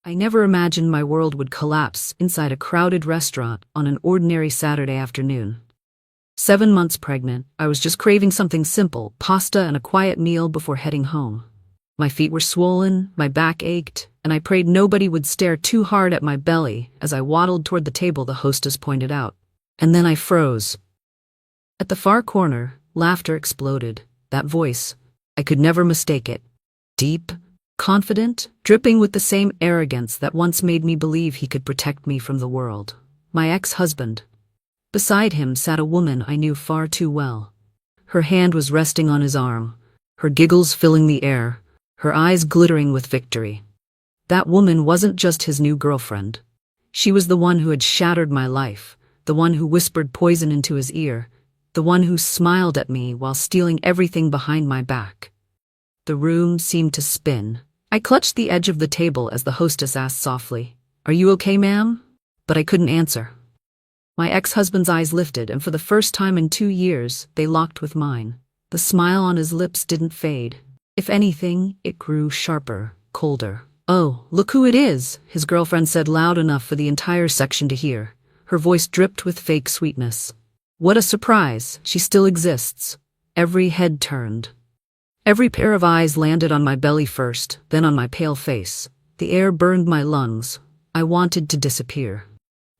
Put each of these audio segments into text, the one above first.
I never imagined my world would collapse inside a crowded restaurant on an ordinary Saturday afternoon. 7 months pregnant, I was just craving something simple, pasta and a quiet meal before heading home. My feet were swollen, my back ached, and I prayed nobody would stare too hard at my belly as I waddled toward the table the hostess pointed out. And then I froze. At the far corner, laughter exploded. That voice, I could never mistake it. Deep, confident, dripping with the same arrogance that once made me believe he could protect me from the world. My ex-husband. Beside him sat a woman I knew far too well. Her hand was resting on his arm, her giggles filling the air, her eyes glittering with victory. That woman wasn't just his new girlfriend. She was the one who had shattered my life, the one who whispered poison into his ear, the one who smiled at me while stealing everything behind my back. The room seemed to spin. I clutched the edge of the table as the hostess asked softly, "Are you okay, ma'am?" But I couldn't answer. My ex-husband's eyes lifted, and for the first time in 2 years, they locked with mine. The smile on his lips didn't fade. If anything, it grew sharper, colder. "Oh, look who it is," his girlfriend said loud enough for the entire section to hear. Her voice dripped with fake sweetness. What a surprise, she still exists. Every head turned. Every pair of eyes landed on my belly first, then on my pale face. The air burned my lungs. I wanted to disappear.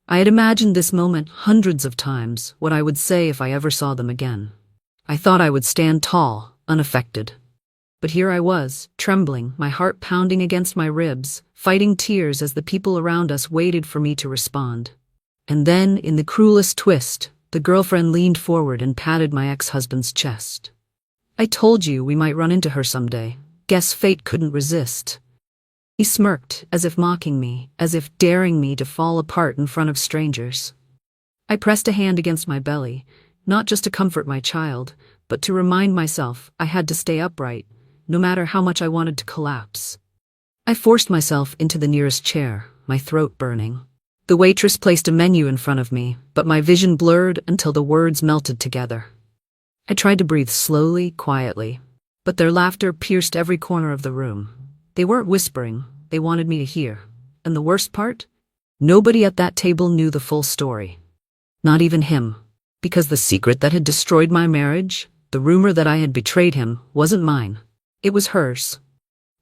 I had imagined this moment hundreds of times, what I would say if I ever saw them again. I thought I would stand tall, unaffected. But here I was, trembling, my heart pounding against my ribs, fighting tears as the people around us waited for me to respond. And then, in the cruelest twist, the girlfriend leaned forward and patted my ex-husband's chest. "I told you we might run into her someday. Guess fate couldn't resist." He smirked, as if mocking me, as if daring me to fall apart in front of strangers. I pressed a hand against my belly, not just to comfort my child, but to remind myself I had to stay upright, no matter how much I wanted to collapse. I forced myself into the nearest chair, my throat burning. The waitress placed a menu in front of me, but my vision blurred until the words melted together. I tried to breathe slowly, quietly, but their laughter pierced every corner of the room. They weren't whispering, they wanted me to hear. And the worst part? Nobody at that table knew the full story. Not even him. Because the secret that had destroyed my marriage, the rumor that I had betrayed him, wasn't mine. It was hers.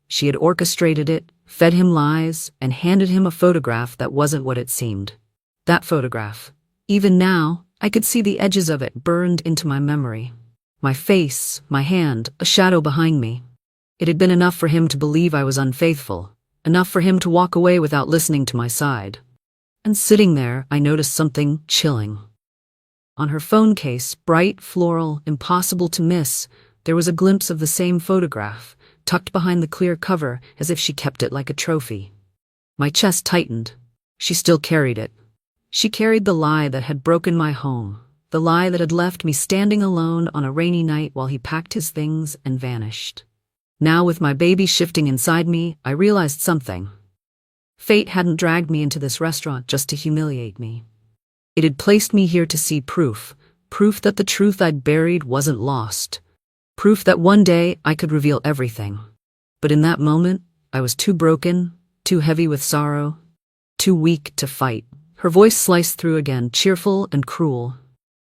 She had orchestrated it, fed him lies, and handed him a photograph that wasn't what it seemed. That photograph. Even now, I could see the edges of it burned into my memory. My face, my hand, a shadow behind me. It had been enough for him to believe I was unfaithful, enough for him to walk away without listening to my side. And sitting there, I noticed something chilling. On her phone case, bright, floral, impossible to miss, there was a glimpse of the same photograph, tucked behind the clear cover as if she kept it like a trophy. My chest tightened. She still carried it. She carried the lie that had broken my home, the lie that had left me standing alone on a rainy night while he packed his things and vanished. Now, with my baby shifting inside me, I realized something. Fate hadn't dragged me into this restaurant just to humiliate me. It had placed me here to see proof that the truth I'd buried wasn't lost, proof that one day I could reveal everything. But in that moment, I was too broken, too heavy with sorrow, too weak to fight. Her voice sliced through again, cheerful and cruel.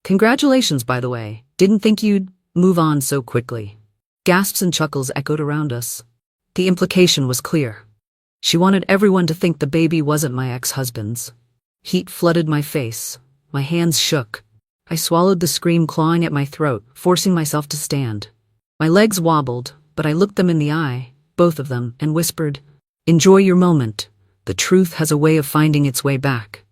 "Congratulations, by the way. Didn't think you'd move on so quickly." Gasps and chuckles echoed around us. The implication was clear. She wanted everyone to think the baby wasn't my ex-husband's. Heat flooded my face. My hands shook. I swallowed the scream clawing at my throat, forcing myself to stand. My legs wobbled, but I looked them in the eye, both of them, and whispered, "Enjoy your moment. The truth has a way of finding its way back."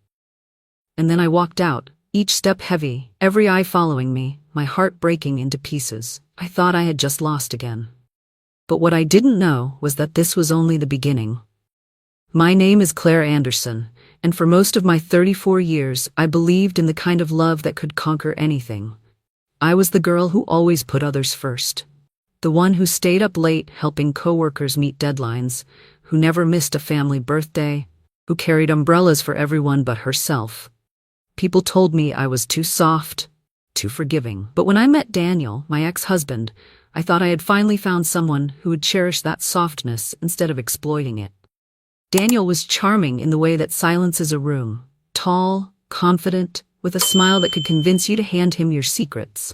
And then I walked out, each step heavy, every eye following me, my heart breaking into pieces. I thought I had just lost again. But what I didn't know was that this was only the beginning. My name is Clare Anderson, and for most of my 34 years, I believed in the kind of love that could conquer anything. I was the girl who always put others first. The one who stayed up late helping coworkers meet deadlines, who never missed a family birthday, who carried umbrellas for everyone but herself. People told me I was too soft, too forgiving. But when I met Daniel, my ex-husband, I thought I had finally found someone who would cherish that softness instead of exploiting it. Daniel was charming in the way that silences a room. Tall, confident, with a smile that could convince you to hand him your secrets.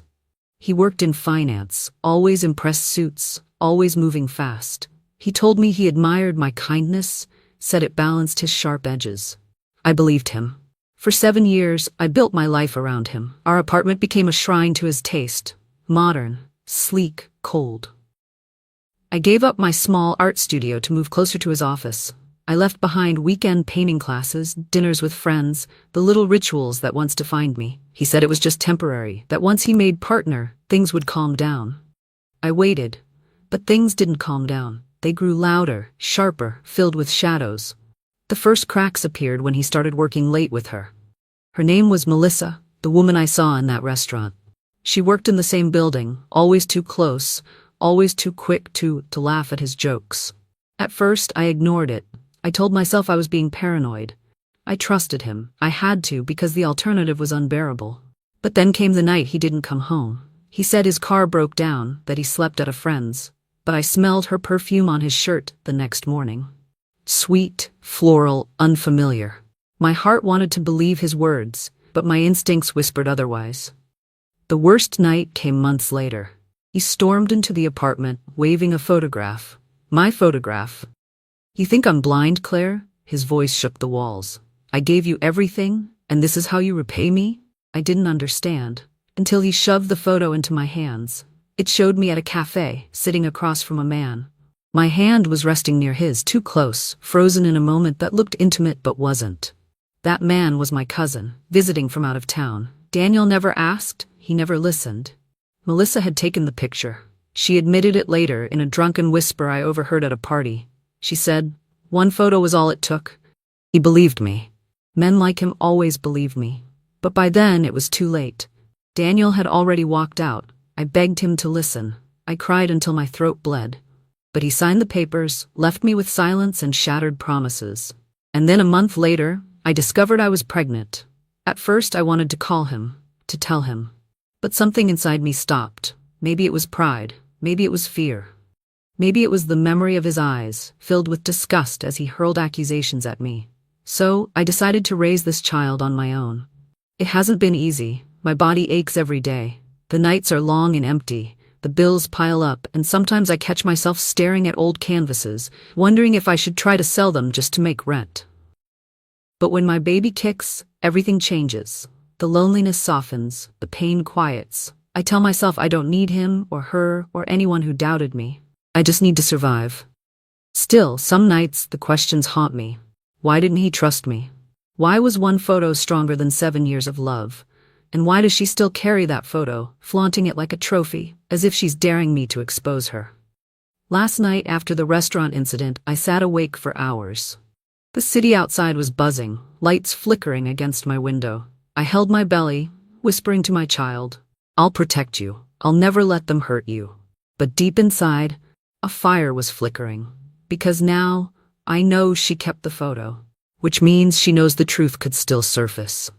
He worked in finance, always in pressed suits, always moving fast. He told me he admired my kindness, said it balanced his sharp edges. I believed him. For 7 years, I built my life around him. Our apartment became a shrine to his taste. Modern, sleek, cold. I gave up my small art studio to move closer to his office. I left behind weekend painting classes, dinners with friends, the little rituals that once defined me. He said it was just temporary, that once he made partner, things would calm down. I waited, but things didn't calm down. They grew louder, sharper, filled with shadows. The first cracks appeared when he started working late with her. Her name was Melissa, the woman I saw in that restaurant. She worked in the same building, always too close, always too quick to laugh at his jokes. At first, I ignored it. I told myself I was being paranoid. I trusted him. I had to because the alternative was unbearable. But then came the night he didn't come home. He said his car broke down, that he slept at a friend's. But I smelled her perfume on his shirt the next morning. Sweet, floral, unfamiliar. My heart wanted to believe his words, but my instincts whispered otherwise. The worst night came months later. He stormed into the apartment, waving a photograph. My photograph. You think I'm blind, Claire? His voice shook the walls. I gave you everything, and this is how you repay me? I didn't understand, until he shoved the photo into my hands. It showed me at a cafe, sitting across from a man. My hand was resting near his, too close, frozen in a moment that looked intimate but wasn't. That man was my cousin, visiting from out of town. Daniel never asked, he never listened. Melissa had taken the picture. She admitted it later in a drunken whisper I overheard at a party. She said, "One photo was all it took." He believed me. Men like him always believe me. But by then it was too late. Daniel had already walked out. I begged him to listen. I cried until my throat bled. But he signed the papers, left me with silence and shattered promises. And then a month later, I discovered I was pregnant. At first I wanted to call him, to tell him. But something inside me stopped. Maybe it was pride. Maybe it was fear. Maybe it was the memory of his eyes, filled with disgust as he hurled accusations at me. So, I decided to raise this child on my own. It hasn't been easy. My body aches every day. The nights are long and empty. The bills pile up, and sometimes I catch myself staring at old canvases, wondering if I should try to sell them just to make rent. But when my baby kicks, everything changes. The loneliness softens, the pain quiets. I tell myself I don't need him or her or anyone who doubted me. I just need to survive. Still, some nights the questions haunt me. Why didn't he trust me? Why was one photo stronger than 7 years of love? And why does she still carry that photo, flaunting it like a trophy, as if she's daring me to expose her? Last night, after the restaurant incident, I sat awake for hours. The city outside was buzzing, lights flickering against my window. I held my belly, whispering to my child, "I'll protect you. I'll never let them hurt you." But deep inside, a fire was flickering. Because now, I know she kept the photo. Which means she knows the truth could still surface.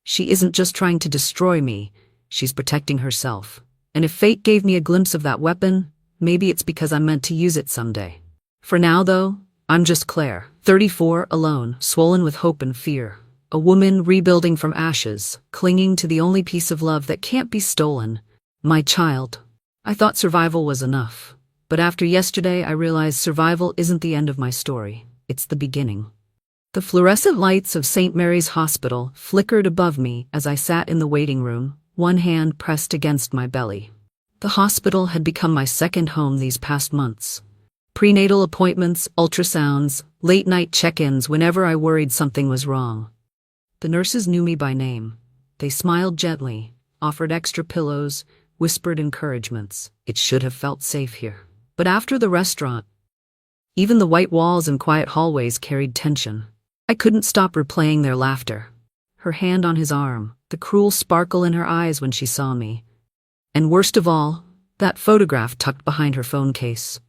She isn't just trying to destroy me, she's protecting herself. And if fate gave me a glimpse of that weapon, maybe it's because I'm meant to use it someday. For now, though, I'm just Claire, 34, alone, swollen with hope and fear. A woman rebuilding from ashes, clinging to the only piece of love that can't be stolen, my child. I thought survival was enough. But after yesterday, I realized survival isn't the end of my story. It's the beginning. The fluorescent lights of St. Mary's Hospital flickered above me as I sat in the waiting room, one hand pressed against my belly. The hospital had become my second home these past months. Prenatal appointments, ultrasounds, late-night check-ins whenever I worried something was wrong. The nurses knew me by name. They smiled gently, offered extra pillows, whispered encouragements. It should have felt safe here. But after the restaurant, even the white walls and quiet hallways carried tension. I couldn't stop replaying their laughter. Her hand on his arm, the cruel sparkle in her eyes when she saw me. And worst of all, that photograph tucked behind her phone case.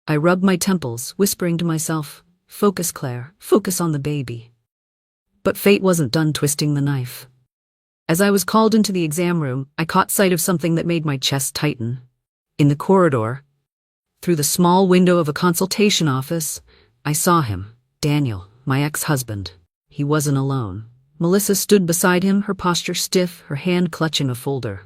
I rubbed my temples, whispering to myself, "Focus, Claire, focus on the baby." But fate wasn't done twisting the knife. As I was called into the exam room, I caught sight of something that made my chest tighten. In the corridor, through the small window of a consultation office, I saw him. Daniel, my ex-husband. He wasn't alone. Melissa stood beside him, her posture stiff, her hand clutching a folder.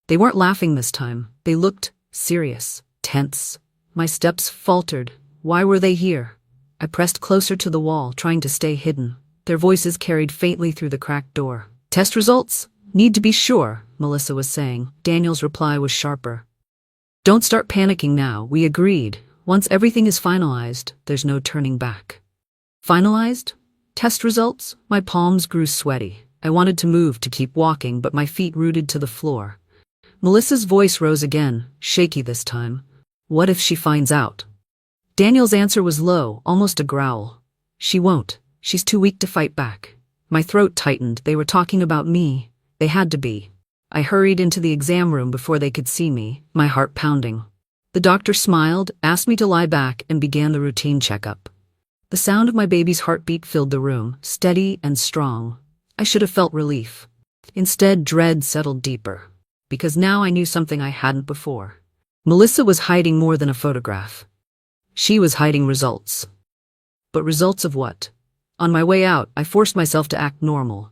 They weren't laughing this time. They looked serious, tense. My steps faltered. Why were they here? I pressed closer to the wall, trying to stay hidden. Their voices carried faintly through the cracked door. Test results? Need to be sure, Melissa was saying. Daniel's reply was sharper. Don't start panicking now, we agreed. Once everything is finalized, there's no turning back. Finalized? Test results? My palms grew sweaty. I wanted to move, to keep walking, but my feet rooted to the floor. Melissa's voice rose again, shaky this time. What if she finds out? Daniel's answer was low, almost a growl. She won't. She's too weak to fight back. My throat tightened. They were talking about me. They had to be. I hurried into the exam room before they could see me, my heart pounding. The doctor smiled, asked me to lie back, and began the routine checkup. The sound of my baby's heartbeat filled the room, steady and strong. I should have felt relief. Instead, dread settled deeper. Because now I knew something I hadn't before. Melissa was hiding more than a photograph. She was hiding results. But results of what? On my way out, I forced myself to act normal,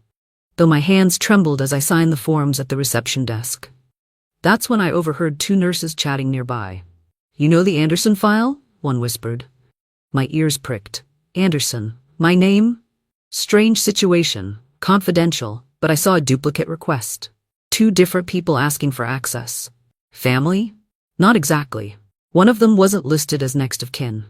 though my hands trembled as I signed the forms at the reception desk. That's when I overheard two nurses chatting nearby. You know the Anderson file? One whispered. My ears pricked. Anderson. My name? Strange situation. Confidential, but I saw a duplicate request. Two different people asking for access. Family? Not exactly. One of them wasn't listed as next of kin.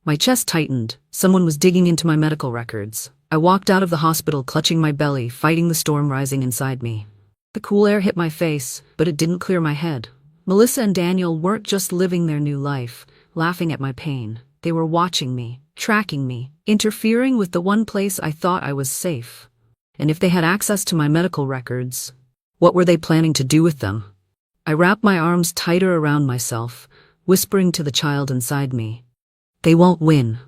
My chest tightened. Someone was digging into my medical records. I walked out of the hospital clutching my belly, fighting the storm rising inside me. The cool air hit my face, but it didn't clear my head. Melissa and Daniel weren't just living their new life, laughing at my pain. They were watching me, tracking me, interfering with the one place I thought I was safe. And if they had access to my medical records, what were they planning to do with them? I wrapped my arms tighter around myself, whispering to the child inside me. They won't win.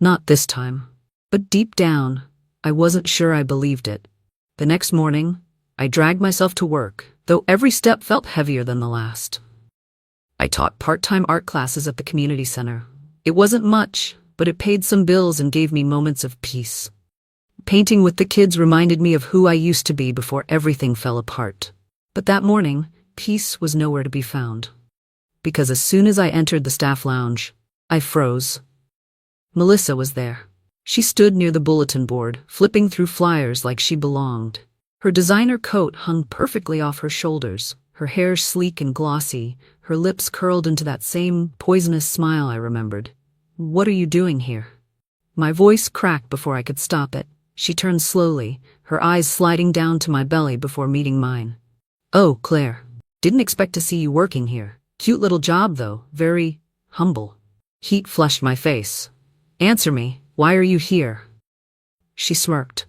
Not this time. But deep down, I wasn't sure I believed it. The next morning, I dragged myself to work, though every step felt heavier than the last. I taught part-time art classes at the community center. It wasn't much, but it paid some bills and gave me moments of peace. Painting with the kids reminded me of who I used to be before everything fell apart. But that morning, peace was nowhere to be found. Because as soon as I entered the staff lounge, I froze. Melissa was there. She stood near the bulletin board, flipping through flyers like she belonged. Her designer coat hung perfectly off her shoulders, her hair sleek and glossy, her lips curled into that same poisonous smile I remembered. What are you doing here? My voice cracked before I could stop it. She turned slowly, her eyes sliding down to my belly before meeting mine. Oh, Claire. Didn't expect to see you working here. Cute little job, though. Very humble. Heat flushed my face. Answer me. Why are you here? She smirked.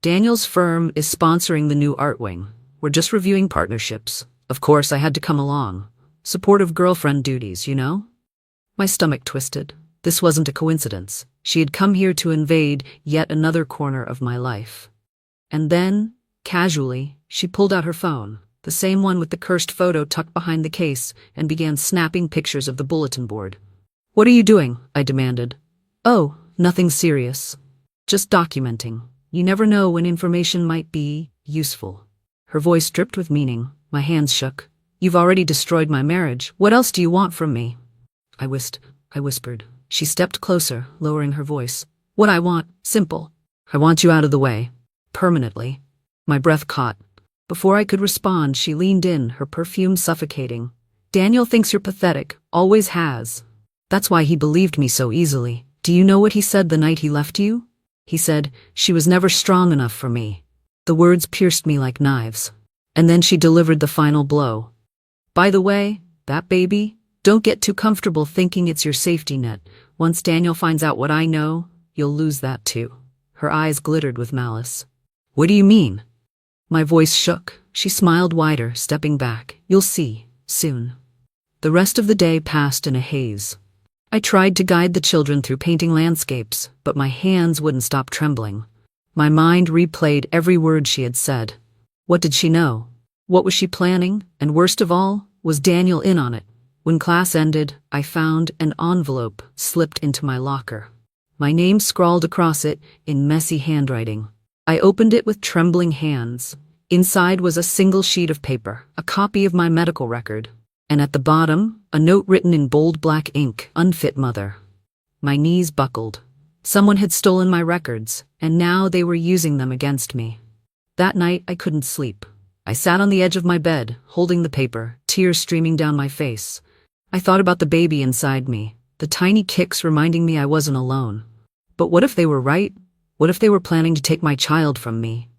Daniel's firm is sponsoring the new art wing. We're just reviewing partnerships. Of course, I had to come along. Supportive girlfriend duties, you know? My stomach twisted. This wasn't a coincidence. She had come here to invade yet another corner of my life. And then, casually, she pulled out her phone, the same one with the cursed photo tucked behind the case, and began snapping pictures of the bulletin board. What are you doing? I demanded. Oh, nothing serious. Just documenting. You never know when information might be useful. Her voice dripped with meaning. My hands shook. You've already destroyed my marriage. What else do you want from me? I whispered. She stepped closer, lowering her voice. What I want, simple. I want you out of the way. Permanently. My breath caught. Before I could respond, she leaned in, her perfume suffocating. Daniel thinks you're pathetic. Always has. That's why he believed me so easily. Do you know what he said the night he left you? He said, she was never strong enough for me. The words pierced me like knives. And then she delivered the final blow. By the way, that baby, don't get too comfortable thinking it's your safety net. Once Daniel finds out what I know, you'll lose that too. Her eyes glittered with malice. What do you mean? My voice shook. She smiled wider, stepping back. You'll see, soon. The rest of the day passed in a haze. I tried to guide the children through painting landscapes, but my hands wouldn't stop trembling. My mind replayed every word she had said. What did she know? What was she planning? And worst of all, was Daniel in on it? When class ended, I found an envelope slipped into my locker. my name scrawled across it in messy handwriting. I opened it with trembling hands. Inside was a single sheet of paper, a copy of my medical record, and at the bottom, a note written in bold black ink, "Unfit mother." My knees buckled. Someone had stolen my records, and now they were using them against me. That night, I couldn't sleep. I sat on the edge of my bed, holding the paper, tears streaming down my face. I thought about the baby inside me, the tiny kicks reminding me I wasn't alone. But what if they were right? What if they were planning to take my child from me?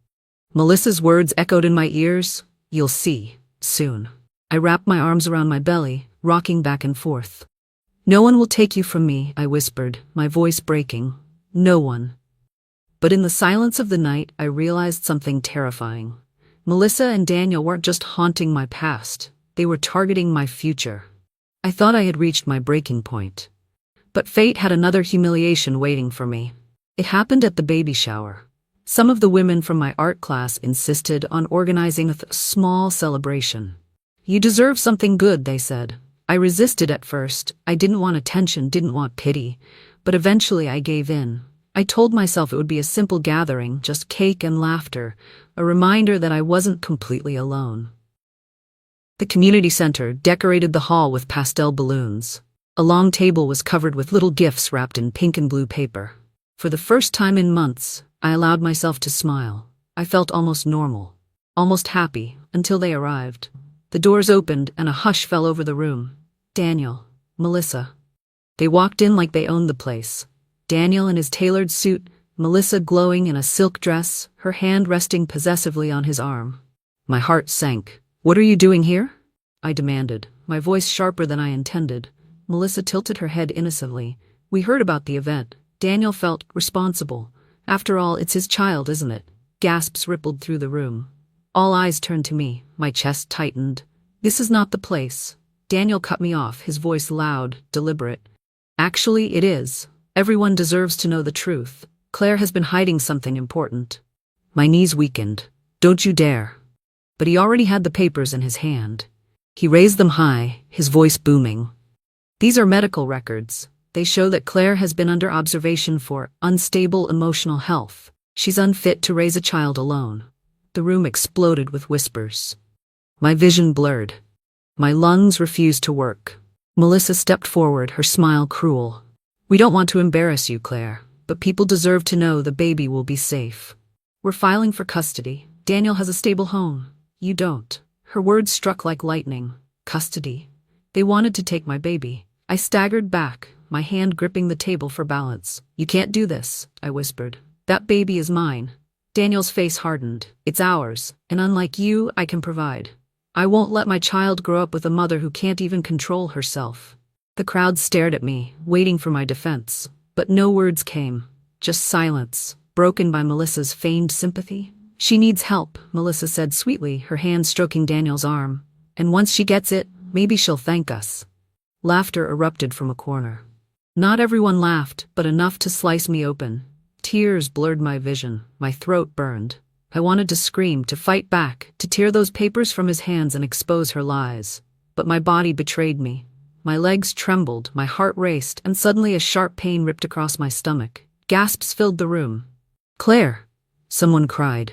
Melissa's words echoed in my ears. "You'll see, soon." I wrapped my arms around my belly, rocking back and forth. "No one will take you from me," I whispered, my voice breaking. "No one." But in the silence of the night, I realized something terrifying. Melissa and Daniel weren't just haunting my past, they were targeting my future. I thought I had reached my breaking point. But fate had another humiliation waiting for me. It happened at the baby shower. Some of the women from my art class insisted on organizing a small celebration. "You deserve something good," they said. I resisted at first. I didn't want attention, didn't want pity. But eventually I gave in. I told myself it would be a simple gathering, just cake and laughter, a reminder that I wasn't completely alone. The community center decorated the hall with pastel balloons. A long table was covered with little gifts wrapped in pink and blue paper. For the first time in months, I allowed myself to smile. I felt almost normal, almost happy, until they arrived. The doors opened and a hush fell over the room. Daniel, Melissa. They walked in like they owned the place. Daniel in his tailored suit, Melissa glowing in a silk dress, her hand resting possessively on his arm. My heart sank. "What are you doing here?" I demanded, my voice sharper than I intended. Melissa tilted her head innocently. "We heard about the event." Daniel felt responsible. "After all, it's his child, isn't it?" Gasps rippled through the room. All eyes turned to me, my chest tightened. "This is not the place." Daniel cut me off, his voice loud, deliberate. "Actually, it is. Everyone deserves to know the truth. Claire has been hiding something important." My knees weakened. "Don't you dare." But he already had the papers in his hand. He raised them high, his voice booming. "These are medical records. They show that Claire has been under observation for unstable emotional health. She's unfit to raise a child alone." The room exploded with whispers. My vision blurred. My lungs refused to work. Melissa stepped forward, her smile cruel. "We don't want to embarrass you, Claire, but people deserve to know the baby will be safe. We're filing for custody. Daniel has a stable home. You don't." Her words struck like lightning. "Custody? They wanted to take my baby." I staggered back, my hand gripping the table for balance. "You can't do this," I whispered. "That baby is mine." Daniel's face hardened. "It's ours, and unlike you, I can provide. I won't let my child grow up with a mother who can't even control herself." The crowd stared at me, waiting for my defense. But no words came, just silence, broken by Melissa's feigned sympathy. "She needs help," Melissa said sweetly, her hand stroking Daniel's arm. "And once she gets it, maybe she'll thank us." Laughter erupted from a corner. Not everyone laughed, but enough to slice me open. Tears blurred my vision, my throat burned. I wanted to scream, to fight back, to tear those papers from his hands and expose her lies. But my body betrayed me. My legs trembled, my heart raced, and suddenly a sharp pain ripped across my stomach. Gasps filled the room. "Claire!" someone cried.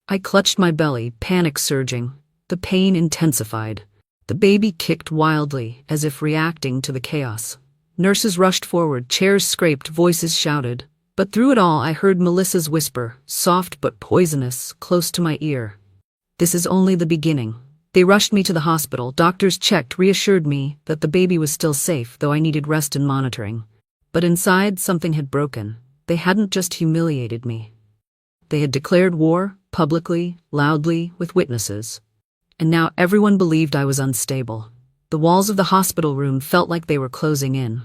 I clutched my belly, panic surging. The pain intensified. The baby kicked wildly, as if reacting to the chaos. Nurses rushed forward, chairs scraped, voices shouted. But through it all I heard Melissa's whisper, soft but poisonous, close to my ear. "This is only the beginning." They rushed me to the hospital. Doctors checked, reassured me that the baby was still safe, though I needed rest and monitoring. But inside, something had broken. They hadn't just humiliated me. They had declared war, publicly, loudly, with witnesses. And now everyone believed I was unstable. The walls of the hospital room felt like they were closing in.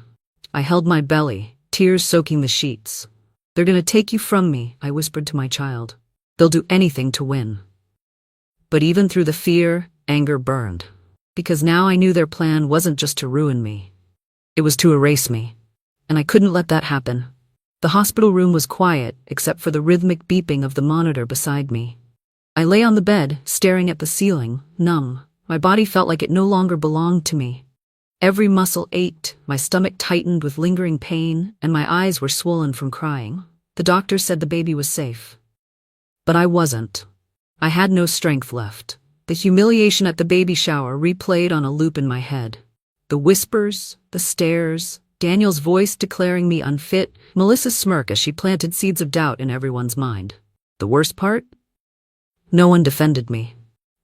I held my belly, tears soaking the sheets. "They're gonna take you from me," I whispered to my child. "They'll do anything to win." But even through the fear, anger burned. Because now I knew their plan wasn't just to ruin me. It was to erase me. And I couldn't let that happen. The hospital room was quiet, except for the rhythmic beeping of the monitor beside me. I lay on the bed, staring at the ceiling, numb. My body felt like it no longer belonged to me. Every muscle ached, my stomach tightened with lingering pain, and my eyes were swollen from crying. The doctor said the baby was safe. But I wasn't. I had no strength left. The humiliation at the baby shower replayed on a loop in my head. The whispers, the stares, Daniel's voice declaring me unfit, Melissa's smirk as she planted seeds of doubt in everyone's mind. The worst part? No one defended me.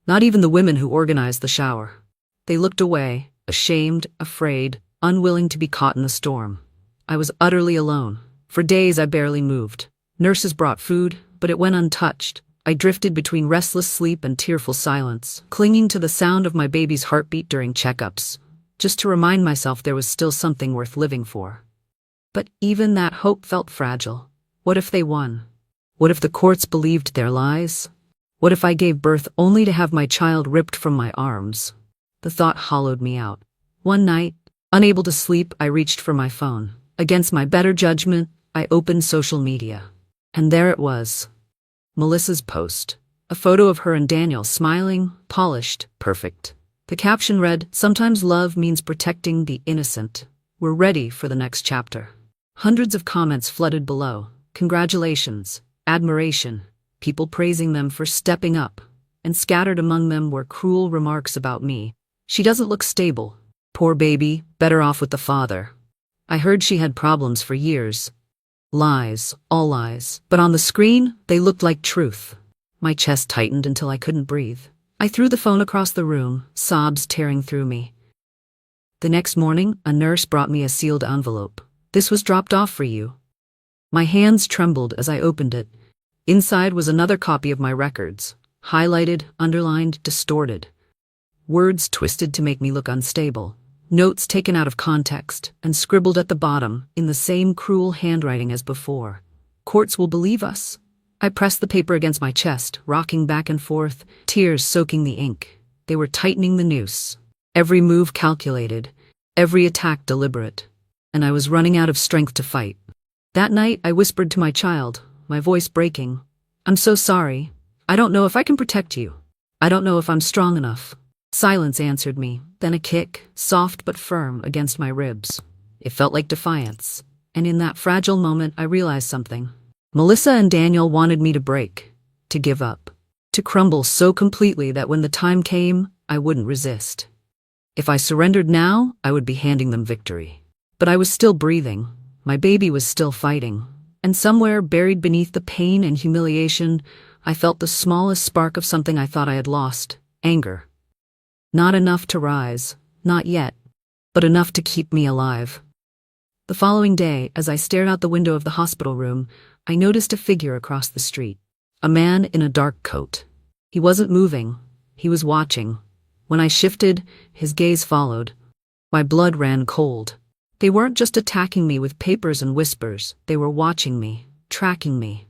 Not even the women who organized the shower. They looked away, ashamed, afraid, unwilling to be caught in the storm. I was utterly alone. For days I barely moved. Nurses brought food, but it went untouched. I drifted between restless sleep and tearful silence, clinging to the sound of my baby's heartbeat during checkups, just to remind myself there was still something worth living for. But even that hope felt fragile. What if they won? What if the courts believed their lies? What if I gave birth only to have my child ripped from my arms? The thought hollowed me out. One night, unable to sleep, I reached for my phone. Against my better judgment, I opened social media. And there it was. Melissa's post. A photo of her and Daniel smiling, polished, perfect. The caption read, "Sometimes love means protecting the innocent. We're ready for the next chapter." Hundreds of comments flooded below. Congratulations, admiration, people praising them for stepping up. And scattered among them were cruel remarks about me. She doesn't look stable. Poor baby, better off with the father. I heard she had problems for years. Lies, all lies. But on the screen, they looked like truth. My chest tightened until I couldn't breathe. I threw the phone across the room, sobs tearing through me. The next morning, a nurse brought me a sealed envelope. "This was dropped off for you." My hands trembled as I opened it. Inside was another copy of my records, highlighted, underlined, distorted. Words twisted to make me look unstable. Notes taken out of context and scribbled at the bottom in the same cruel handwriting as before. "Courts will believe us." I pressed the paper against my chest, rocking back and forth, tears soaking the ink. They were tightening the noose. Every move calculated, every attack deliberate. And I was running out of strength to fight. That night, I whispered to my child, my voice breaking, "I'm so sorry. I don't know if I can protect you. I don't know if I'm strong enough." Silence answered me, then a kick, soft but firm, against my ribs. It felt like defiance. And in that fragile moment, I realized something. Melissa and Daniel wanted me to break, to give up, to crumble so completely that when the time came, I wouldn't resist. If I surrendered now, I would be handing them victory. But I was still breathing. My baby was still fighting. And somewhere, buried beneath the pain and humiliation, I felt the smallest spark of something I thought I had lost: anger. Not enough to rise, not yet, but enough to keep me alive. The following day, as I stared out the window of the hospital room, I noticed a figure across the street. A man in a dark coat. He wasn't moving. He was watching. When I shifted, his gaze followed. My blood ran cold. They weren't just attacking me with papers and whispers. They were watching me, tracking me.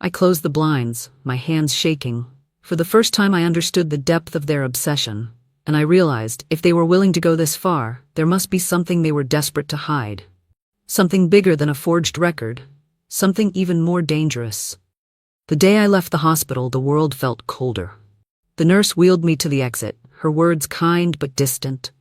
I closed the blinds, my hands shaking. For the first time, I understood the depth of their obsession. And I realized, if they were willing to go this far, there must be something they were desperate to hide. Something bigger than a forged record. Something even more dangerous. The day I left the hospital, the world felt colder. The nurse wheeled me to the exit, her words kind but distant.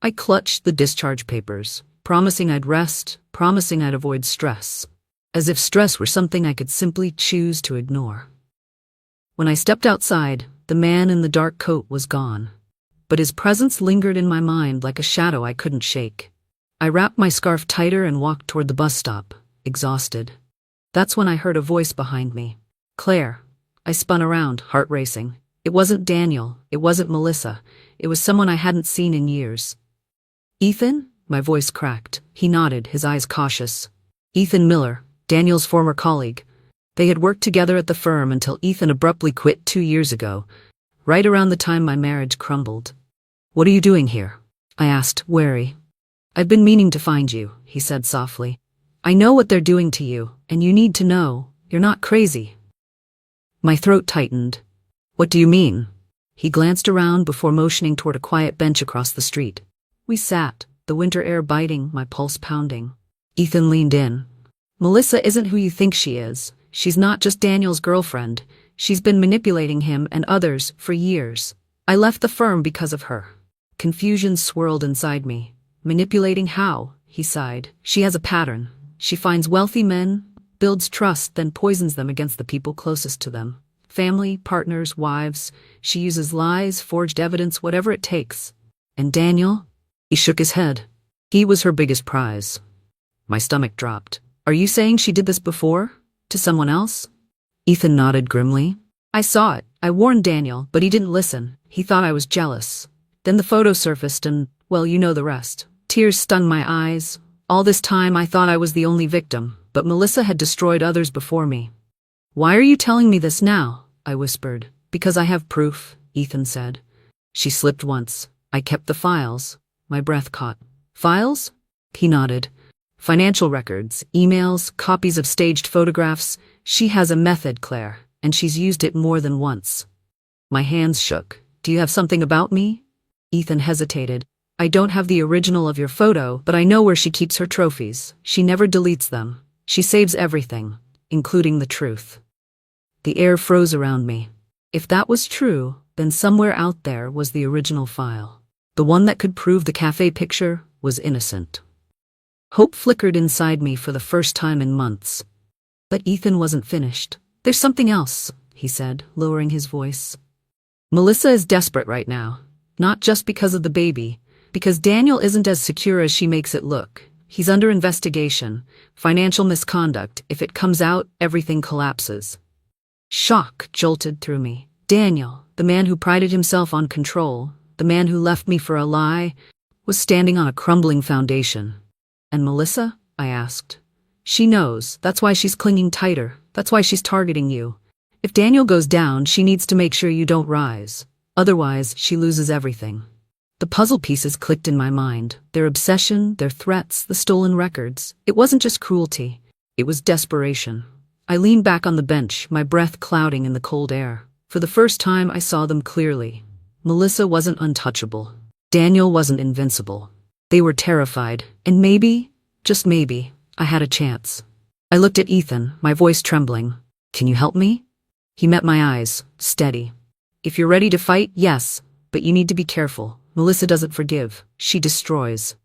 I clutched the discharge papers, promising I'd rest, promising I'd avoid stress. As if stress were something I could simply choose to ignore. When I stepped outside, the man in the dark coat was gone. But his presence lingered in my mind like a shadow I couldn't shake. I wrapped my scarf tighter and walked toward the bus stop, exhausted. That's when I heard a voice behind me. "Claire." I spun around, heart racing. It wasn't Daniel, it wasn't Melissa, it was someone I hadn't seen in years. "Ethan?" My voice cracked. He nodded, his eyes cautious. Ethan Miller, Daniel's former colleague. They had worked together at the firm until Ethan abruptly quit 2 years ago, right around the time my marriage crumbled. "What are you doing here?" I asked, wary. "I've been meaning to find you," he said softly. "I know what they're doing to you, and you need to know, you're not crazy." My throat tightened. "What do you mean?" He glanced around before motioning toward a quiet bench across the street. We sat, the winter air biting, my pulse pounding. Ethan leaned in. "Melissa isn't who you think she is. She's not just Daniel's girlfriend. She's been manipulating him and others for years. I left the firm because of her." Confusion swirled inside me. Manipulating how? He sighed. She has a pattern. She finds wealthy men, builds trust, then poisons them against the people closest to them. Family, partners, wives. She uses lies, forged evidence, whatever it takes. And Daniel? He shook his head. He was her biggest prize. My stomach dropped. Are you saying she did this before? To someone else? Ethan nodded grimly. I saw it. I warned Daniel, but he didn't listen. He thought I was jealous. Then the photo surfaced and, well, you know the rest. Tears stung my eyes. All this time I thought I was the only victim, but Melissa had destroyed others before me. Why are you telling me this now? I whispered. Because I have proof, Ethan said. She slipped once. I kept the files. My breath caught. Files? He nodded. Financial records, emails, copies of staged photographs. She has a method, Claire, and she's used it more than once. My hands shook. Do you have something about me? Ethan hesitated. I don't have the original of your photo, but I know where she keeps her trophies. She never deletes them. She saves everything, including the truth. The air froze around me. If that was true, then somewhere out there was the original file. The one that could prove the cafe picture was innocent. Hope flickered inside me for the first time in months. But Ethan wasn't finished. There's something else, he said, lowering his voice. Melissa is desperate right now. Not just because of the baby, because Daniel isn't as secure as she makes it look. He's under investigation, financial misconduct. If it comes out, everything collapses. Shock jolted through me. Daniel, the man who prided himself on control, the man who left me for a lie, was standing on a crumbling foundation. And Melissa? I asked. She knows. That's why she's clinging tighter. That's why she's targeting you. If Daniel goes down, she needs to make sure you don't rise. Otherwise, she loses everything. The puzzle pieces clicked in my mind. Their obsession, their threats, the stolen records. It wasn't just cruelty. It was desperation. I leaned back on the bench, my breath clouding in the cold air. For the first time, I saw them clearly. Melissa wasn't untouchable. Daniel wasn't invincible. They were terrified, and maybe, just maybe, I had a chance. I looked at Ethan, my voice trembling. Can you help me? He met my eyes, steady. If you're ready to fight, yes, but you need to be careful. Melissa doesn't forgive. She destroys.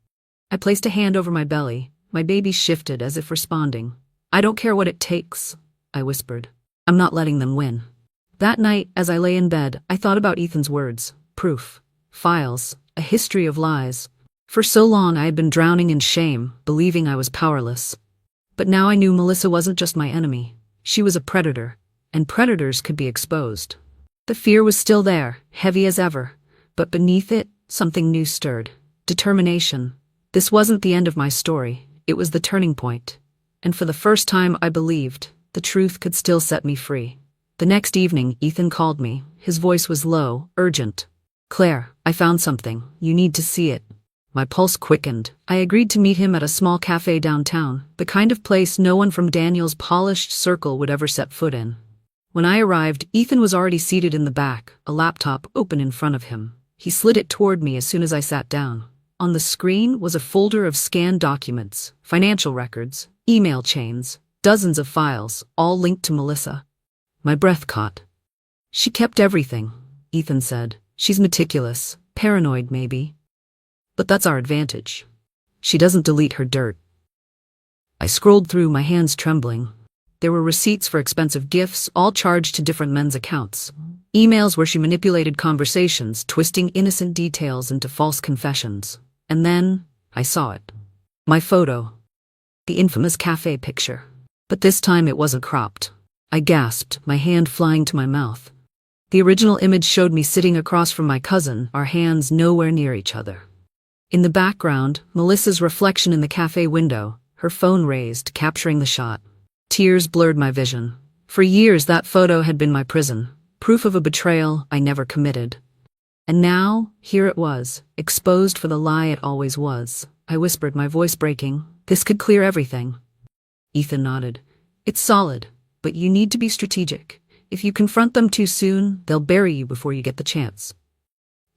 I placed a hand over my belly. My baby shifted as if responding. I don't care what it takes, I whispered. I'm not letting them win. That night, as I lay in bed, I thought about Ethan's words. Proof. Files. A history of lies. For so long I had been drowning in shame, believing I was powerless. But now I knew Melissa wasn't just my enemy. She was a predator, and predators could be exposed. The fear was still there, heavy as ever, but beneath it, something new stirred. Determination. This wasn't the end of my story, it was the turning point. And for the first time I believed the truth could still set me free. The next evening, Ethan called me. His voice was low, urgent. Claire, I found something. You need to see it. My pulse quickened. I agreed to meet him at a small cafe downtown, the kind of place no one from Daniel's polished circle would ever set foot in. When I arrived, Ethan was already seated in the back, a laptop open in front of him. He slid it toward me as soon as I sat down. On the screen was a folder of scanned documents, financial records, email chains, dozens of files, all linked to Melissa. My breath caught. She kept everything, Ethan said. She's meticulous, paranoid maybe. But that's our advantage. She doesn't delete her dirt. I scrolled through, my hands trembling. There were receipts for expensive gifts, all charged to different men's accounts. Emails where she manipulated conversations, twisting innocent details into false confessions. And then, I saw it. My photo. The infamous cafe picture. But this time it wasn't cropped. I gasped, my hand flying to my mouth. The original image showed me sitting across from my cousin, our hands nowhere near each other. In the background, Melissa's reflection in the cafe window, her phone raised, capturing the shot. Tears blurred my vision. For years that photo had been my prison, proof of a betrayal I never committed. And now, here it was, exposed for the lie it always was. I whispered, my voice breaking. This could clear everything. Ethan nodded. It's solid, but you need to be strategic. If you confront them too soon, they'll bury you before you get the chance.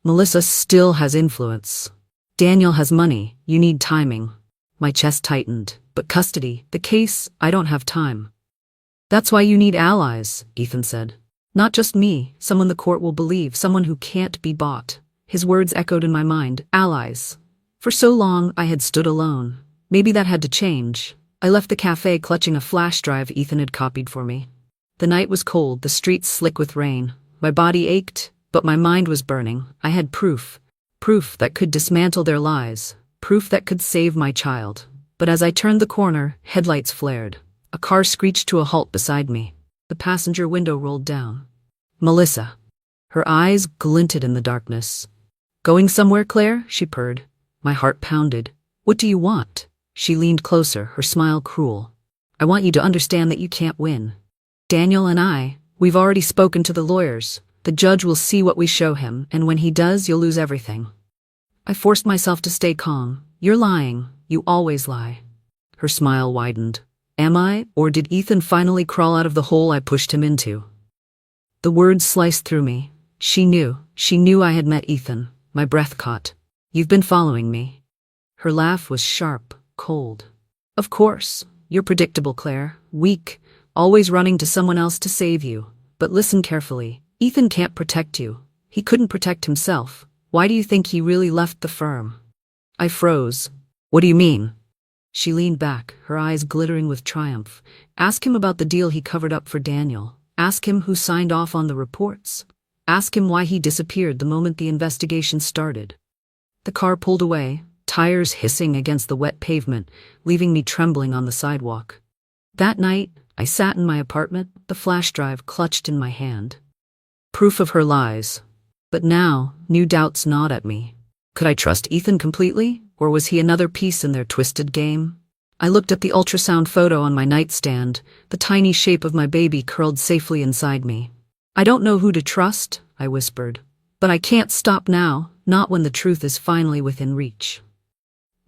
Melissa still has influence. Daniel has money, you need timing. My chest tightened. But custody, the case, I don't have time. That's why you need allies, Ethan said. Not just me, someone the court will believe, someone who can't be bought. His words echoed in my mind. Allies. For so long, I had stood alone. Maybe that had to change. I left the cafe clutching a flash drive Ethan had copied for me. The night was cold, the streets slick with rain. My body ached, but my mind was burning. I had proof. Proof that could dismantle their lies. Proof that could save my child. But as I turned the corner, headlights flared. A car screeched to a halt beside me. The passenger window rolled down. Melissa. Her eyes glinted in the darkness. "Going somewhere, Claire?" she purred. My heart pounded. "What do you want?" She leaned closer, her smile cruel. "I want you to understand that you can't win. Daniel and we've already spoken to the lawyers. The judge will see what we show him, and when he does, you'll lose everything." I forced myself to stay calm. "You're lying. You always lie." Her smile widened. "Am I, or did Ethan finally crawl out of the hole I pushed him into?" The words sliced through me. She knew I had met Ethan. My breath caught. "You've been following me." Her laugh was sharp, cold. "Of course. You're predictable, Claire. Weak, always running to someone else to save you. But listen carefully. Ethan can't protect you. He couldn't protect himself. Why do you think he really left the firm?" I froze. "What do you mean?" She leaned back, her eyes glittering with triumph. "Ask him about the deal he covered up for Daniel. Ask him who signed off on the reports. Ask him why he disappeared the moment the investigation started." The car pulled away, tires hissing against the wet pavement, leaving me trembling on the sidewalk. That night, I sat in my apartment, the flash drive clutched in my hand. Proof of her lies. But now, new doubts gnawed at me. Could I trust Ethan completely, or was he another piece in their twisted game? I looked at the ultrasound photo on my nightstand, the tiny shape of my baby curled safely inside me. "I don't know who to trust," I whispered. "But I can't stop now, not when the truth is finally within reach."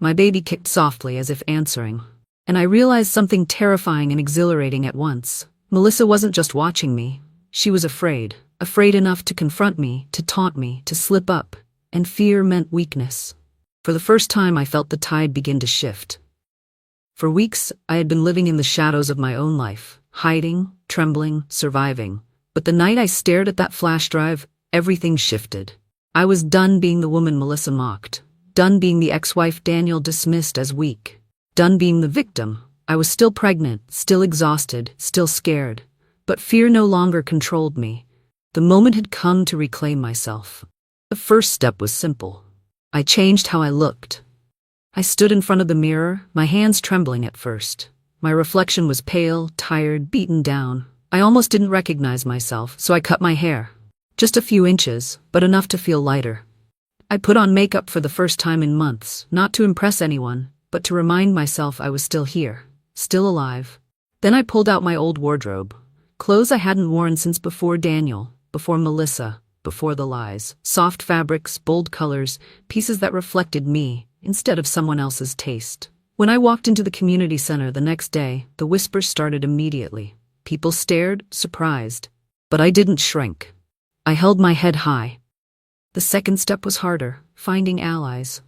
My baby kicked softly as if answering. And I realized something terrifying and exhilarating at once. Melissa wasn't just watching me. She was afraid. Afraid enough to confront me, to taunt me, to slip up. And fear meant weakness. For the first time, I felt the tide begin to shift. For weeks, I had been living in the shadows of my own life, hiding, trembling, surviving. But the night I stared at that flash drive, everything shifted. I was done being the woman Melissa mocked. Done being the ex-wife Daniel dismissed as weak. Done being the victim. I was still pregnant, still exhausted, still scared. But fear no longer controlled me. The moment had come to reclaim myself. The first step was simple. I changed how I looked. I stood in front of the mirror, my hands trembling at first. My reflection was pale, tired, beaten down. I almost didn't recognize myself, so I cut my hair. Just a few inches, but enough to feel lighter. I put on makeup for the first time in months, not to impress anyone, but to remind myself I was still here, still alive. Then I pulled out my old wardrobe. Clothes I hadn't worn since before Daniel, before Melissa, before the lies. Soft fabrics, bold colors, pieces that reflected me, instead of someone else's taste. When I walked into the community center the next day, the whispers started immediately. People stared, surprised. But I didn't shrink. I held my head high. The second step was harder, finding allies.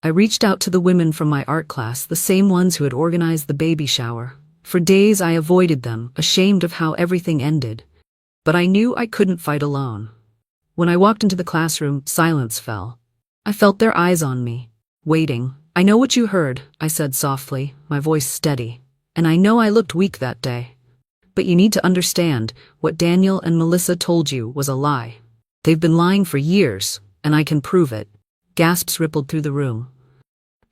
I reached out to the women from my art class, the same ones who had organized the baby shower. For days I avoided them, ashamed of how everything ended. But I knew I couldn't fight alone. When I walked into the classroom, silence fell. I felt their eyes on me, waiting. "I know what you heard," I said softly, my voice steady. "And I know I looked weak that day. But you need to understand, what Daniel and Melissa told you was a lie. They've been lying for years, and I can prove it." Gasps rippled through the room.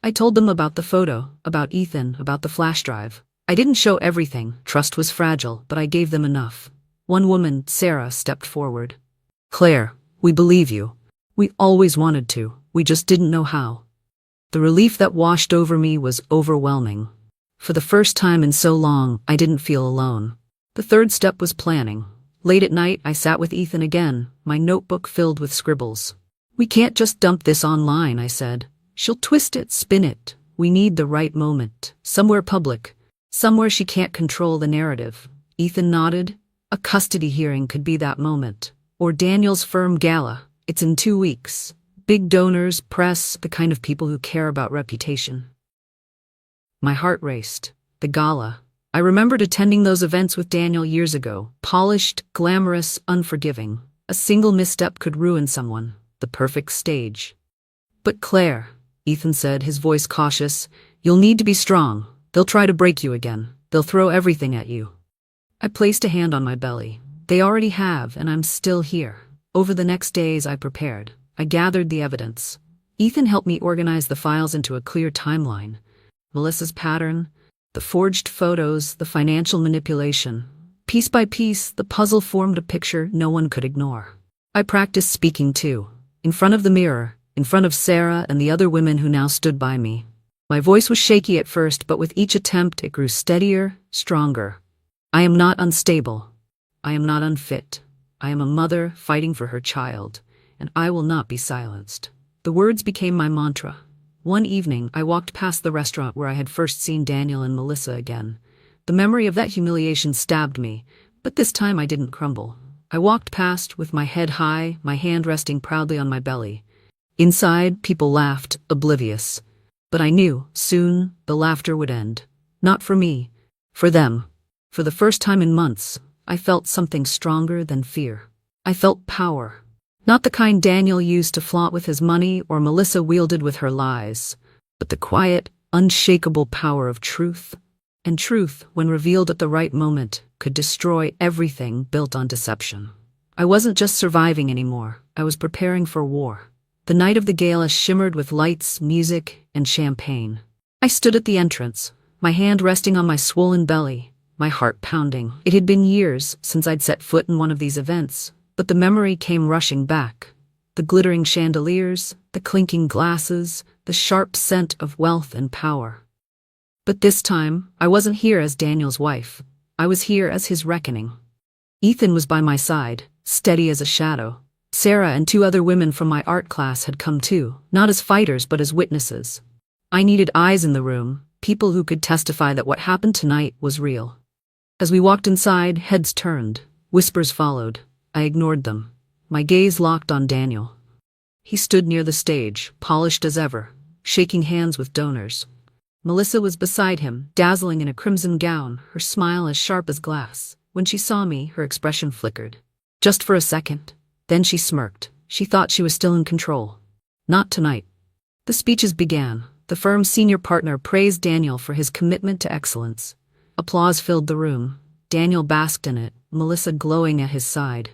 I told them about the photo, about Ethan, about the flash drive. I didn't show everything, trust was fragile, but I gave them enough. One woman, Sarah, stepped forward. "Claire, we believe you. We always wanted to, we just didn't know how." The relief that washed over me was overwhelming. For the first time in so long, I didn't feel alone. The third step was planning. Late at night, I sat with Ethan again, my notebook filled with scribbles. "We can't just dump this online," I said. "She'll twist it, spin it. We need the right moment. Somewhere public. Somewhere she can't control the narrative." Ethan nodded. "A custody hearing could be that moment. Or Daniel's firm gala. It's in 2 weeks. Big donors, press, the kind of people who care about reputation." My heart raced. The gala. I remembered attending those events with Daniel years ago. Polished, glamorous, unforgiving. A single misstep could ruin someone. The perfect stage. But Claire, Ethan said, his voice cautious. "You'll need to be strong. They'll try to break you again. They'll throw everything at you." I placed a hand on my belly. They already have, and I'm still here. Over the next days, I prepared. I gathered the evidence. Ethan helped me organize the files into a clear timeline. Melissa's pattern, the forged photos, the financial manipulation. Piece by piece, the puzzle formed a picture no one could ignore. I practiced speaking too, in front of the mirror, in front of Sarah and the other women who now stood by me. My voice was shaky at first, but with each attempt it grew steadier, stronger. I am not unstable. I am not unfit. I am a mother fighting for her child, and I will not be silenced. The words became my mantra. One evening, I walked past the restaurant where I had first seen Daniel and Melissa again. The memory of that humiliation stabbed me, but this time I didn't crumble. I walked past with my head high, my hand resting proudly on my belly. Inside, people laughed, oblivious. But I knew, soon, the laughter would end. Not for me, for them. For the first time in months, I felt something stronger than fear. I felt power. Not the kind Daniel used to flaunt with his money or Melissa wielded with her lies, but the quiet, unshakable power of truth. And truth, when revealed at the right moment, could destroy everything built on deception. I wasn't just surviving anymore, I was preparing for war. The night of the gala shimmered with lights, music, and champagne. I stood at the entrance, my hand resting on my swollen belly, my heart pounding. It had been years since I'd set foot in one of these events, but the memory came rushing back. The glittering chandeliers, the clinking glasses, the sharp scent of wealth and power. But this time, I wasn't here as Daniel's wife. I was here as his reckoning. Ethan was by my side, steady as a shadow. Sarah and 2 other women from my art class had come too, not as fighters but as witnesses. I needed eyes in the room, people who could testify that what happened tonight was real. As we walked inside, heads turned, whispers followed. I ignored them. My gaze locked on Daniel. He stood near the stage, polished as ever, shaking hands with donors. Melissa was beside him, dazzling in a crimson gown, her smile as sharp as glass. When she saw me, her expression flickered. Just for a second. Then she smirked. She thought she was still in control. Not tonight. The speeches began. The firm's senior partner praised Daniel for his commitment to excellence. Applause filled the room. Daniel basked in it, Melissa glowing at his side.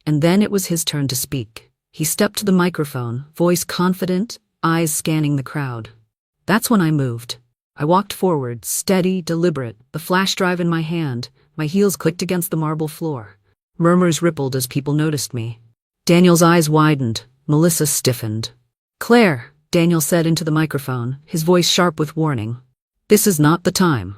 And then it was his turn to speak. He stepped to the microphone, voice confident, eyes scanning the crowd. That's when I moved. I walked forward, steady, deliberate, the flash drive in my hand. My heels clicked against the marble floor. Murmurs rippled as people noticed me. Daniel's eyes widened. Melissa stiffened. "Clare," Daniel said into the microphone, his voice sharp with warning. "This is not the time."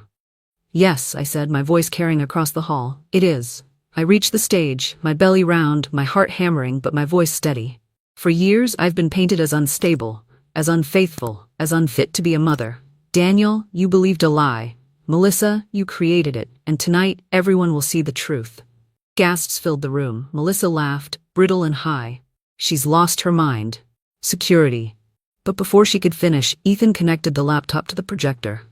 "Yes," I said, my voice carrying across the hall. "It is." I reached the stage, my belly round, my heart hammering, but my voice steady. "For years I've been painted as unstable, as unfaithful, as unfit to be a mother. Daniel, you believed a lie. Melissa, you created it, and tonight everyone will see the truth." Gasps filled the room. Melissa laughed, brittle and high. "She's lost her mind." Security. But before she could finish, Ethan connected the laptop to the projector.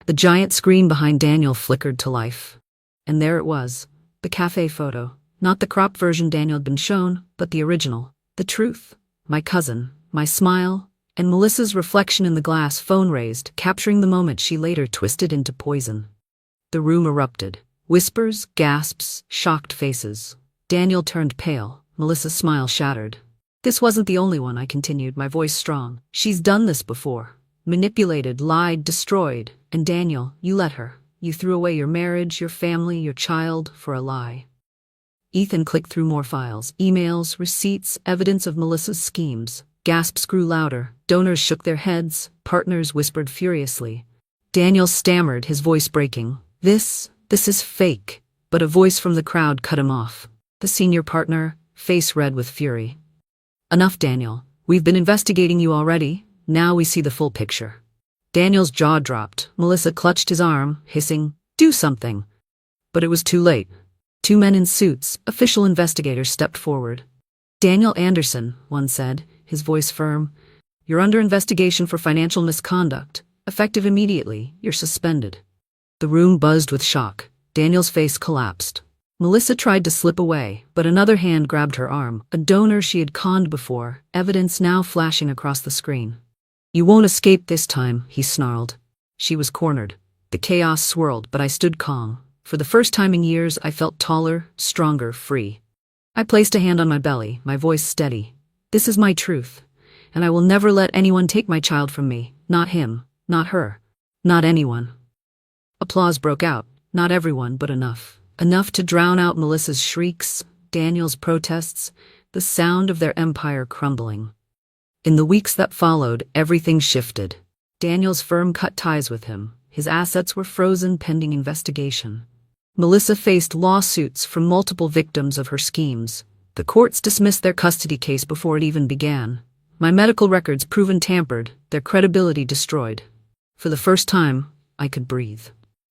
The giant screen behind Daniel flickered to life. And there it was, the cafe photo. Not the cropped version Daniel had been shown, but the original. The truth. My cousin, my smile, and Melissa's reflection in the glass, phone raised, capturing the moment she later twisted into poison. The room erupted. Whispers, gasps, shocked faces. Daniel turned pale. Melissa's smile shattered. "This wasn't the only one," I continued, my voice strong. "She's done this before. Manipulated, lied, destroyed. And Daniel, you let her. You threw away your marriage, your family, your child, for a lie." Ethan clicked through more files, emails, receipts, evidence of Melissa's schemes. Gasps grew louder. Donors shook their heads. Partners whispered furiously. Daniel stammered, his voice breaking. This is fake." But a voice from the crowd cut him off. The senior partner, face red with fury. "Enough, Daniel. We've been investigating you already. Now we see the full picture." Daniel's jaw dropped. Melissa clutched his arm, hissing, "Do something." But it was too late. 2 men in suits, official investigators, stepped forward. "Daniel Anderson," one said, his voice firm. "You're under investigation for financial misconduct. Effective immediately. You're suspended." The room buzzed with shock. Daniel's face collapsed. Melissa tried to slip away, but another hand grabbed her arm, a donor she had conned before, evidence now flashing across the screen. "You won't escape this time," he snarled. She was cornered. The chaos swirled, but I stood calm. For the first time in years, I felt taller, stronger, free. I placed a hand on my belly, my voice steady. "This is my truth, and I will never let anyone take my child from me. Not him, not her, not anyone." Applause broke out. Not everyone, but enough. Enough to drown out Melissa's shrieks, Daniel's protests, the sound of their empire crumbling. In the weeks that followed, everything shifted. Daniel's firm cut ties with him. His assets were frozen pending investigation. Melissa faced lawsuits from multiple victims of her schemes. The courts dismissed their custody case before it even began. My medical records proven tampered, their credibility destroyed. For the first time, I could breathe.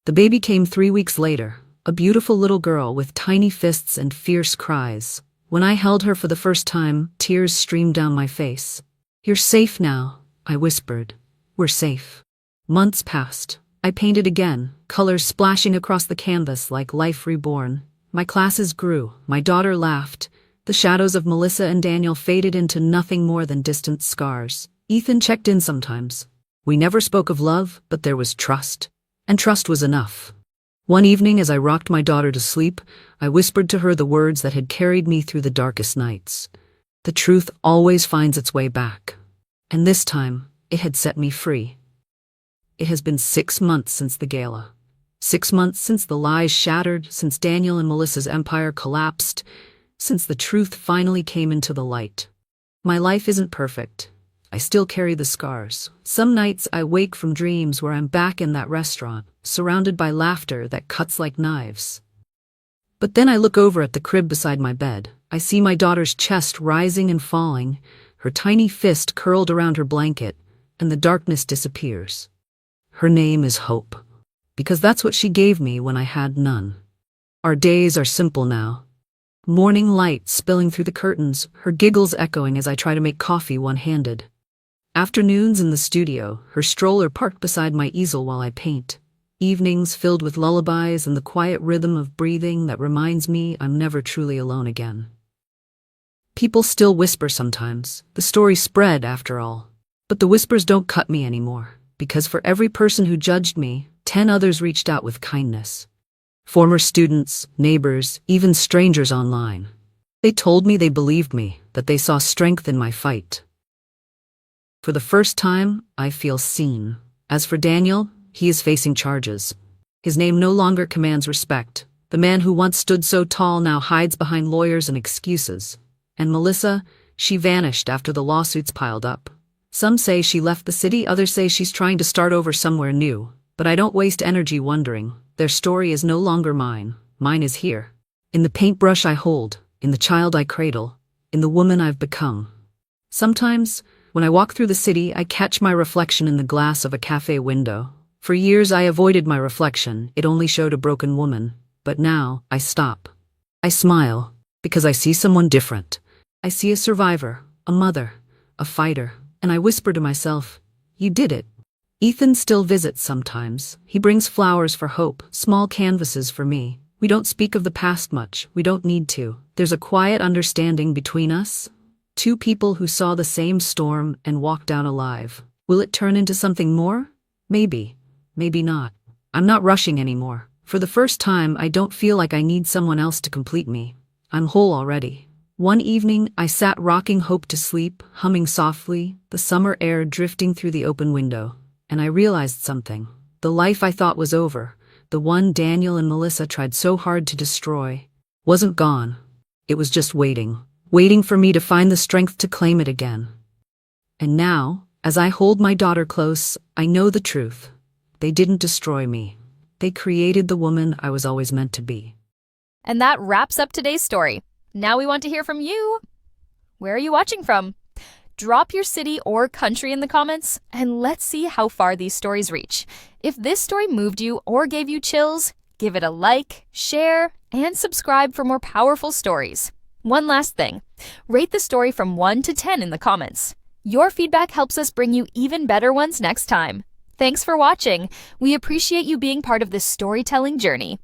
The baby came 3 weeks later, a beautiful little girl with tiny fists and fierce cries. When I held her for the first time, tears streamed down my face. "You're safe now," I whispered. "We're safe." Months passed. I painted again, colors splashing across the canvas like life reborn. My classes grew, my daughter laughed. The shadows of Melissa and Daniel faded into nothing more than distant scars. Ethan checked in sometimes. We never spoke of love, but there was trust. And trust was enough. One evening, as I rocked my daughter to sleep, I whispered to her the words that had carried me through the darkest nights. The truth always finds its way back. And this time, it had set me free. It has been 6 months since the gala. 6 months since the lies shattered, since Daniel and Melissa's empire collapsed, since the truth finally came into the light. My life isn't perfect. I still carry the scars. Some nights I wake from dreams where I'm back in that restaurant, surrounded by laughter that cuts like knives. But then I look over at the crib beside my bed. I see my daughter's chest rising and falling, her tiny fist curled around her blanket, and the darkness disappears. Her name is Hope, because that's what she gave me when I had none. Our days are simple now. Morning light spilling through the curtains, her giggles echoing as I try to make coffee one-handed. Afternoons in the studio, her stroller parked beside my easel while I paint. Evenings filled with lullabies and the quiet rhythm of breathing that reminds me I'm never truly alone again. People still whisper sometimes. The story spread, after all. But the whispers don't cut me anymore, because for every person who judged me, 10 others reached out with kindness. Former students, neighbors, even strangers online. They told me they believed me, that they saw strength in my fight. For the first time, I feel seen. As for Daniel, he is facing charges. His name no longer commands respect. The man who once stood so tall now hides behind lawyers and excuses. And Melissa, she vanished after the lawsuits piled up. Some say she left the city, others say she's trying to start over somewhere new. But I don't waste energy wondering. Their story is no longer mine. Mine is here. In the paintbrush I hold, in the child I cradle, in the woman I've become. Sometimes, when I walk through the city, I catch my reflection in the glass of a cafe window. For years I avoided my reflection, it only showed a broken woman. But now, I stop. I smile, because I see someone different. I see a survivor, a mother, a fighter, and I whisper to myself, "You did it." Ethan still visits sometimes. He brings flowers for Hope, small canvases for me. We don't speak of the past much. We don't need to. There's a quiet understanding between us. Two people who saw the same storm and walked out alive. Will it turn into something more? Maybe. Maybe not. I'm not rushing anymore. For the first time, I don't feel like I need someone else to complete me. I'm whole already. One evening, I sat rocking Hope to sleep, humming softly, the summer air drifting through the open window. And I realized something. The life I thought was over, the one Daniel and Melissa tried so hard to destroy, wasn't gone. It was just waiting for me to find the strength to claim it again. And now, as I hold my daughter close, I know the truth. They didn't destroy me. They created the woman I was always meant to be. And that wraps up today's story. Now we want to hear from you. Where are you watching from? Drop your city or country in the comments, and let's see how far these stories reach. If this story moved you or gave you chills, give it a like, share, and subscribe for more powerful stories. One last thing, rate the story from 1 to 10 in the comments. Your feedback helps us bring you even better ones next time. Thanks for watching. We appreciate you being part of this storytelling journey.